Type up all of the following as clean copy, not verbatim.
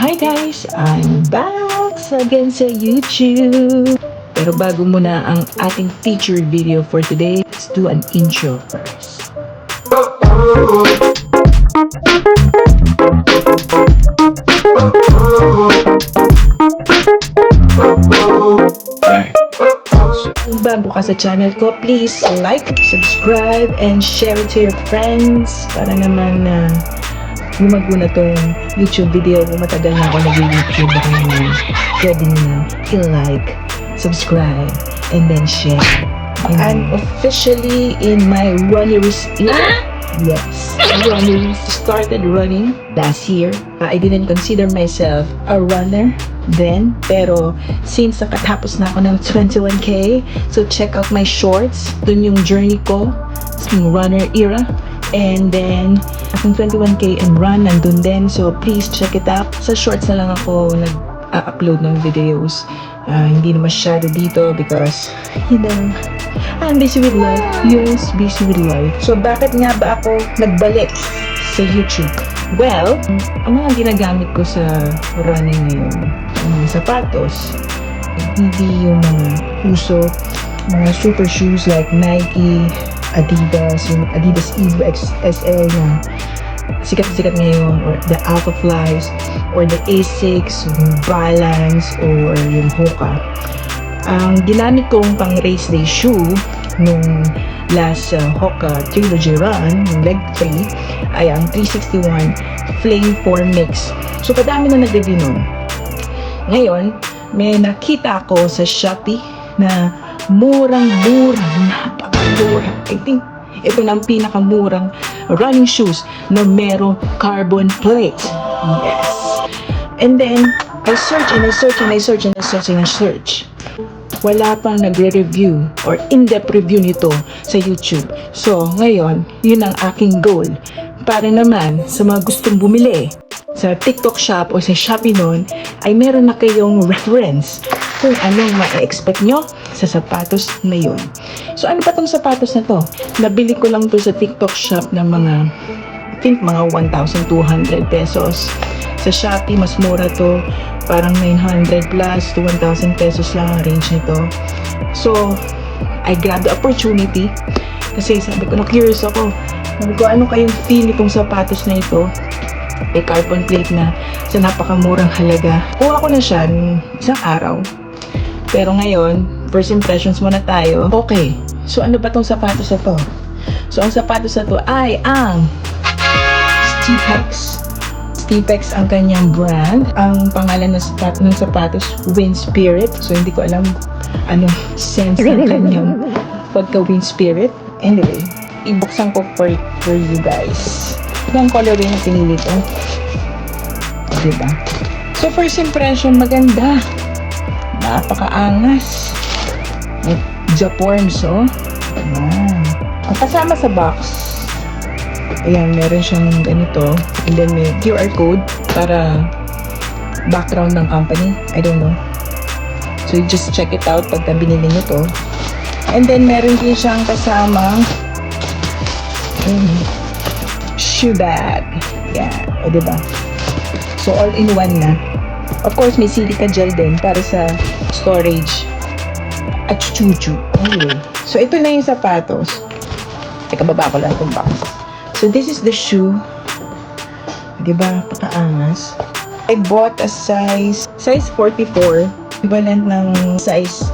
Hi guys! I'm back again sa YouTube! Pero bago muna ang ating featured video for today, let's do an intro first. Kung bago ka sa channel ko, please like, subscribe, and share it to your friends para naman lumago na tong YouTube video. Kung matagal na ako nag-YouTube, baka naman pwede nyo i-like, subscribe, and then share. I'm officially in my runner's era. Yes, running. Started running last year. I didn't consider myself a runner then, pero since nakatapos na ako ng 21K, so check out my shorts. Dun yung journey ko sa runner era. And then, akong 21K and run, nandun din. So, please check it out. Sa shorts na lang ako nag-upload ng videos. Hindi na masyado dito because, I'm busy with life. Yes, busy with life. So, bakit nga ba ako nagbalik sa YouTube? Well, ang mga ginagamit ko sa running ngayon, sapatos, hindi yung mga uso, mga super shoes like Nike, Adidas, yung Adidas Evo XSL na sikat ngayon, or the Alpha Flies, or the Asics, yung Balance, or yung Hoka. Ang ginamit kong pang race day shoe nung last Hoka Trilogy Run, yung leg 3, ay ang 361 Flame 4 Mix. So, kadami na nag-review nun. Ngayon, may nakita ko sa Shopee na murang-mura, napakamura. I think ito na ang pinakamurang running shoes na merong carbon plate. Yes. And then, I search. Wala pang nagre-review or in-depth review nito sa YouTube. So, ngayon, yun ang aking goal. Para naman sa mga gustong bumili sa TikTok shop o sa Shopee nun, ay meron na kayong reference kung anong ma-expect nyo sa sapatos na yun. So, ano pa tong sapatos na to? Nabili ko lang to sa TikTok shop ng mga, I think mga 1,200 pesos. Sa Shopee, mas mura to. Parang 900 plus to 1,000 pesos lang ang range nito. So, I grabbed the opportunity kasi sabi ko, na-curious ako. Sabi ko, ano kayong feel itong sapatos na ito? May carbon plate na sa napakamurang halaga. Kuha ko na siya isang araw. Pero ngayon, first impressions muna tayo. Okay, so ano ba tong sapatos na to? So, ang sapatos na to ay ang Steepex. Steepex ang kanyang brand. Ang pangalan ng sapatos, Wind Spirit. So, hindi ko alam anong sense ng kanyang pagka-Wind Spirit. Anyway, ibuksan ko for you guys. Ang colorway na pinili ko. Diba? So, first impression, maganda. Napakaangas. Japorms, oh. Ayan. Ang kasama sa box, ayan, meron siyang ganito. And then may QR code para background ng company. I don't know. So, you just check it out pagka binili nyo to. And then, meron din siyang kasamang shoe bag. Yan. O, diba? So, all in one na. Of course, may silica gel din para sa storage at chuchu. Anyway. So, ito na yung sapatos. Teka, baba ko lang itong box. So, this is the shoe. Diba? Pakaangas. I bought a size 44. Equivalent ng size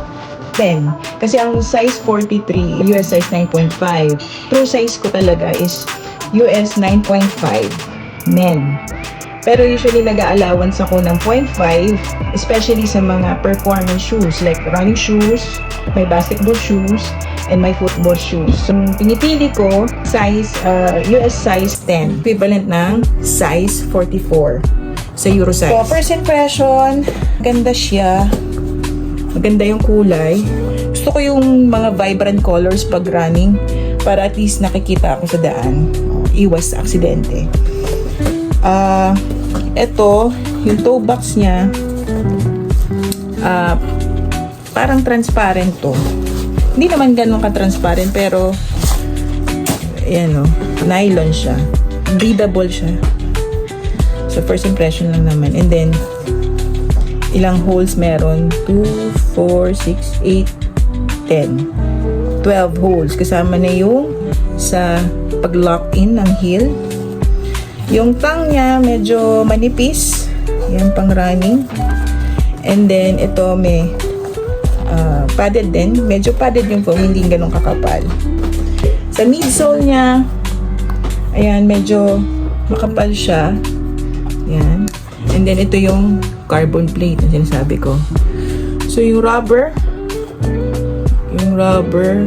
10. Kasi ang size 43, US size 9.5. True size ko talaga is US 9.5 men. Pero usually nag-allowance ako ng 0.5, especially sa mga performance shoes like running shoes, my basketball shoes, and my football shoes. So, pinipili ko size, US size 10, equivalent ng size 44 sa Euro size. So, first impression, ganda siya. Maganda yung kulay. Gusto ko yung mga vibrant colors pag running para at least nakikita ako sa daan. Iwas sa aksidente. Ito, yung toe box niya, parang transparent to. Hindi naman ganun ka-transparent, pero ayan o, nylon siya. Breathable siya. So, first impression lang naman. And then, ilang holes meron? 2, 4, 6, 8, 10. 12 holes. Kasama na yung sa pag-lock in ng heel. Yung tang niya, medyo manipis. Yan, pang running. And then, ito may padded din. Medyo padded yung foam, hindi ganun kakapal. Sa midsole niya, ayan, medyo makapal siya. Ayan. And then, ito yung carbon plate na sinasabi ko. So, yung rubber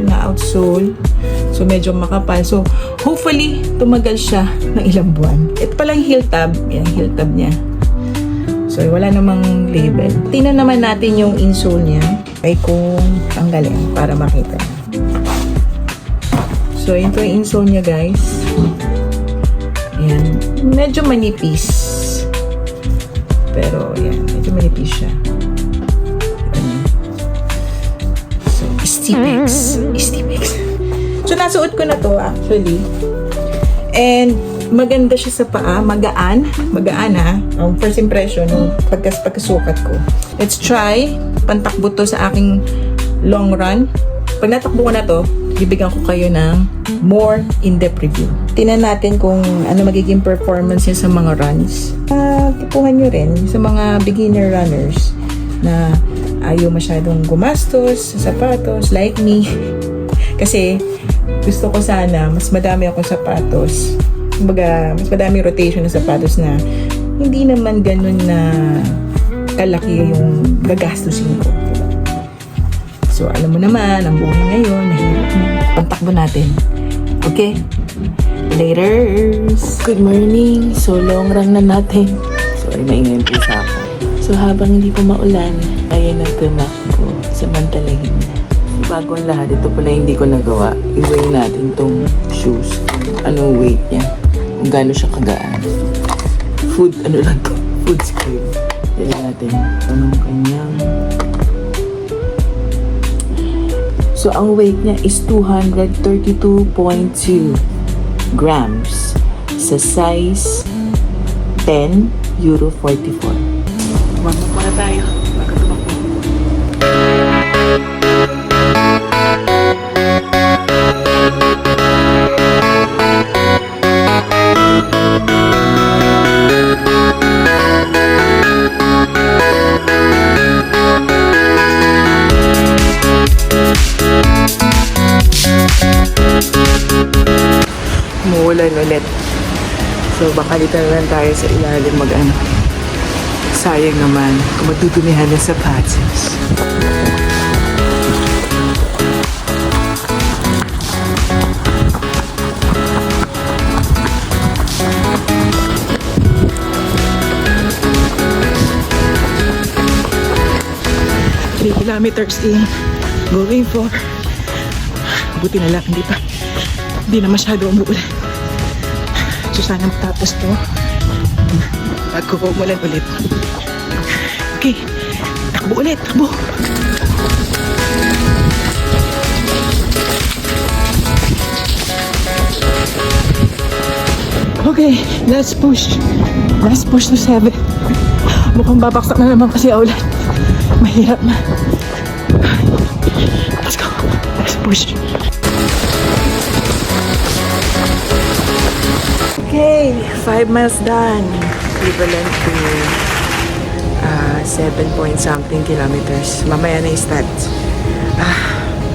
na outsole, so medyo makapal. So, hopefully, tumagal siya ng ilang buwan. Ito palang heel tab. Yan, heel tab niya. So, wala namang label. Tingnan naman natin yung insole niya. Ay kung tanggalin para makita. So, ito yung insole niya, guys. Ayan. Medyo manipis. Pero, ayan. Medyo manipis siya. So, Stipex. So, nasuot ko na to actually. And, maganda siya sa paa. Magaan ha. First impression, pagkasukat ko. Let's try. Pantakbo to sa aking long run. Pag natakbo ko na to, bibigyan ko kayo ng more in-depth review. Tingnan natin kung ano magiging performance niya sa mga runs. Tipuhan nyo rin sa mga beginner runners na ayaw masyadong gumastos sa sapatos like me. Kasi gusto ko sana mas madami akong sapatos. Kumbaga, mas madami rotation ng sapatos na hindi naman ganun na kalaki yung gagastusin ko. Diba? So, alam mo naman, ang buhay ngayon, nahirap na. Pantakbo natin. Okay? Laters! Good morning! So, long run na natin. Sorry, maingay po sa ako. So, habang hindi pa maulan, ayan ang tumakbo. Samantalahin na. Bago ang lahat, ito pala hindi ko nagawa. I-weigh natin tong shoes. Anong weight niya? Kung gaano siya kagaan. Food, ano lang to? Food scale. Tignan natin anong kanyang. So, ang weight niya is 232.2 grams sa size 10, Euro 44. Tumakbo muna tayo. Bago tumakbo. Umuulan ulit. So, baka dito na lang tayo sa ilalim mag-ano. Sayang naman kung matutumihan na sapatos. Kilometers in going for buti na lang hindi na masyado umuulan. So sana matapos to bago umulan ulit. Okay, takbo ulit, takbo. Okay, let's push to 7. Mukhang babaksak na naman kasi ulan. Mahirap na. Let's go. Let's push. Okay, 5 miles done. Equivalent to 7 point something kilometers. Mamaya na yung stats.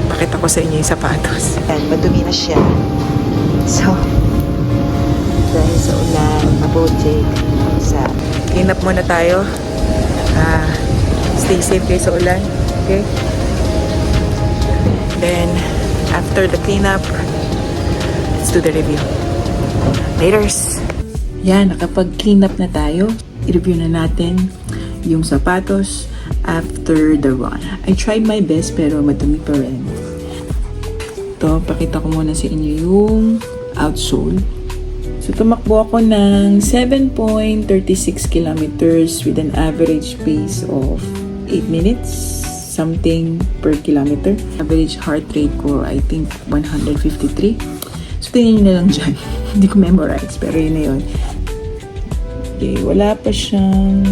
Pakita ko sa inyo yung sapatos. Ayan, madumi na siya. So, dahil sa ulan, mabojek. Clean up muna tayo. Stay safe kayo sa ulan. Okay? Then, after the cleanup, let's do the review. Laters! Yan, nakapag-clean up na tayo. I-review na natin yung sapatos after the run. I tried my best pero madumi pa rin. Ito, pakita ko muna sa inyo yung outsole. So, tumakbo ako ng 7.36 kilometers with an average pace of 8 minutes something per kilometer. Average heart rate ko, I think, 153. So, tingnan nyo na lang dyan. Hindi ko memorize, pero yun na yun. Okay, wala pa siyang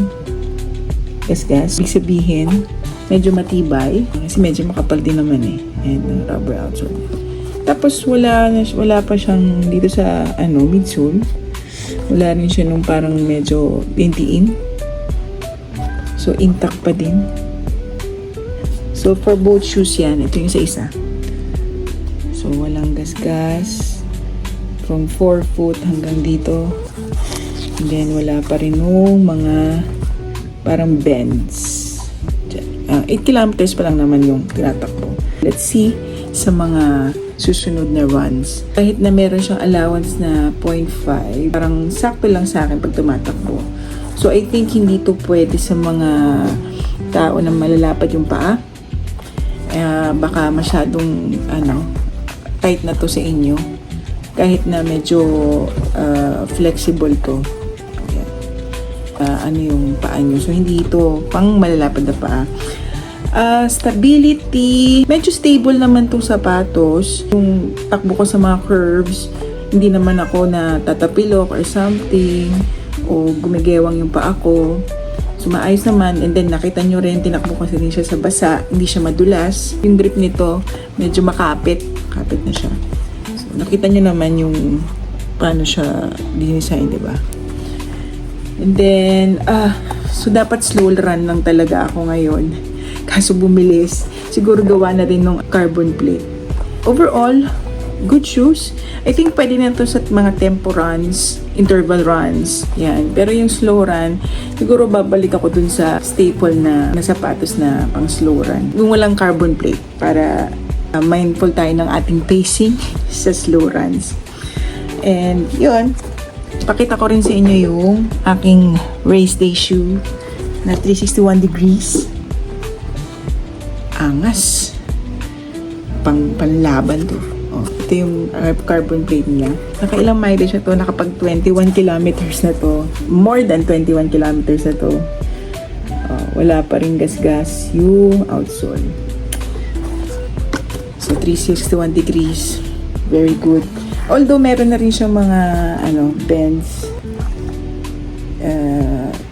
gasgas. Ibig sabihin, medyo matibay. Kasi medyo makapal din naman eh. And rubber outsole. Tapos wala pa siyang dito sa midsole. Wala rin siya nung parang medyo dintiin. So intact pa din. So for both shoes yan, ito yung isa-isa. So walang gasgas. From 4 foot hanggang dito. And then wala pa rin nung mga parang bends. 8 kilometers pa lang naman yung tinatakbo. Let's see sa mga susunod na runs. Kahit na meron siyang allowance na 0.5, parang sakto lang sa akin pag tumatakbo. So I think hindi to pwede sa mga tao na malalapad yung paa. Baka masyadong tight na to sa inyo. Kahit na medyo flexible to. Yung paa nyo. So, hindi ito pang malalapad na paa. Stability. Medyo stable naman itong sapatos. Yung takbo ko sa mga curves, hindi naman ako na tatapilok or something. O gumigewang yung paa ko. So, maayos naman. And then, nakita nyo rin, tinakbo ko rin siya sa basa. Hindi siya madulas. Yung grip nito, medyo makapit. Kapit na siya. So, nakita nyo naman yung paano siya dinesign, diba? And then, so dapat slow run lang talaga ako ngayon. Kaso bumilis. Siguro gawa na rin ng carbon plate. Overall, good shoes. I think pwede na ito sa mga tempo runs, interval runs. Yan. Pero yung slow run, siguro babalik ako dun sa staple na sapatos na pang slow run. Yung walang carbon plate para mindful tayo ng ating pacing sa slow runs. And yun. Pakita ko rin sa inyo yung aking race day shoe na 361 degrees. Angas. Panlaban to. Ito yung carbon plate nila. Nakailang mileage na to. Nakapag 21 kilometers na to. More than 21 kilometers na to. Wala pa rin gasgas yung outsole. So 361 degrees. Very good. Although meron na rin siyang mga bends,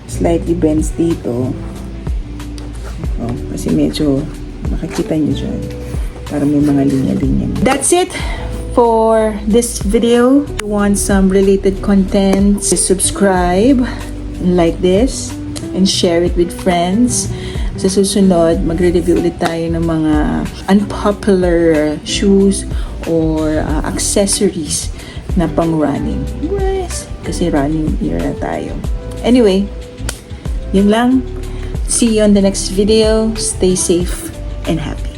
slightly bends dito. Kasi medyo makikita nyo dyan. Para may mga linya-linya. That's it for this video. If you want some related content, subscribe, like this, and share it with friends. Sa susunod, magre-review ulit tayo ng mga unpopular shoes or accessories na pang running. Yes, kasi running era tayo. Anyway, yun lang. See you on the next video. Stay safe and happy.